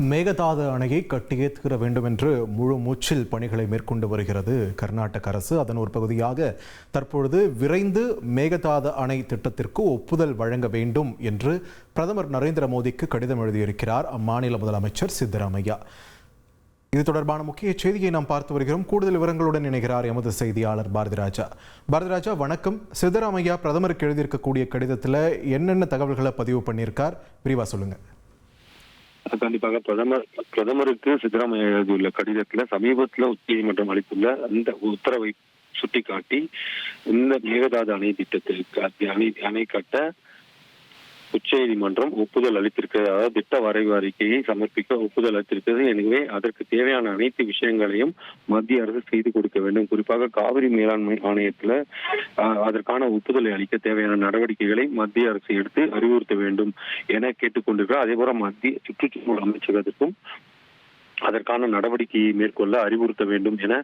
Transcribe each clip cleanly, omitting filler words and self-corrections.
மேகதாது அணையை கட்டியே தீர வேண்டும் என்று முழு மூச்சில் பணிகளை மேற்கொண்டு வருகிறது கர்நாடக அரசு. அதன் ஒரு பகுதியாக தற்பொழுது விரைந்து மேகதாது அணை திட்டத்திற்கு ஒப்புதல் வழங்க வேண்டும் என்று பிரதமர் நரேந்திர மோடிக்கு கடிதம் எழுதியிருக்கிறார் அம்மாநில முதலமைச்சர் சித்தராமையா. இது தொடர்பான முக்கிய செய்தியை நாம் பார்த்து வருகிறோம். கூடுதல் விவரங்களுடன் இணைகிறார் எமது செய்தியாளர் பாரதிராஜா. பாரதிராஜா, வணக்கம். சித்தராமையா பிரதமருக்கு எழுதியிருக்கக்கூடிய கடிதத்தில் என்னென்ன தகவல்களை பதிவு பண்ணியிருக்கார், விரிவா சொல்லுங்க. கண்டிப்பாக பிரதமருக்கு சித்தராமையா எழுதியுள்ள கடிதத்துல சமீபத்துல உச்சநீதிமன்றம் அளித்துள்ள அந்த உத்தரவை சுட்டிக்காட்டி இந்த மேகதாது அணை திட்டத்திற்கு அணை கட்ட உச்சநீதிமன்றம் ஒப்புதல் அளித்திருக்கிறது. அதாவது திட்ட வரைவு அறிக்கையை சமர்ப்பிக்க ஒப்புதல் அளித்திருக்கிறது. எனவே அதற்கு தேவையான அனைத்து விஷயங்களையும் மத்திய அரசு செய்து கொடுக்க வேண்டும். குறிப்பாக காவிரி மேலாண்மை ஆணையத்துல அதற்கான ஒப்புதலை அளிக்க தேவையான நடவடிக்கைகளை மத்திய அரசு எடுத்து அறிவுறுத்த வேண்டும் என கேட்டுக்கொண்டிருக்கிறார். அதே போல மத்திய சுற்றுச்சூழல் அமைச்சகத்திற்கும் அதற்கான நடவடிக்கையை மேற்கொள்ள அறிவுறுத்த வேண்டும் என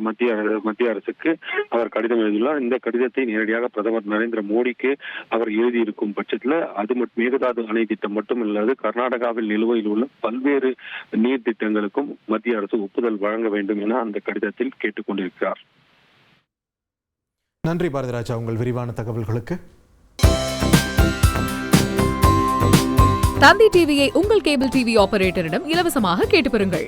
மத்திய அரசுக்கு அவர் கடிதம் எழுதியுள்ளார். இந்த கடிதத்தை நேரடியாக பிரதமர் நரேந்திர மோடிக்கு அவர் எழுதியிருக்கும் பட்சத்துல அது மேகதாது அணை திட்டம் மட்டுமில்லாது கர்நாடகாவில் நிலுவையில் உள்ள பல்வேறு நீர் திட்டங்களுக்கும் மத்திய அரசு ஒப்புதல் வழங்க வேண்டும் என அந்த கடிதத்தில் கேட்டுக்கொண்டிருக்கிறார். நன்றி பாரதிராஜா, உங்கள் விரிவான தகவல்களுக்கு. தந்தி டிவியை உங்கள் கேபிள் டிவி ஆபரேட்டரிடம் இலவசமாக கேட்டு பெறுங்கள்.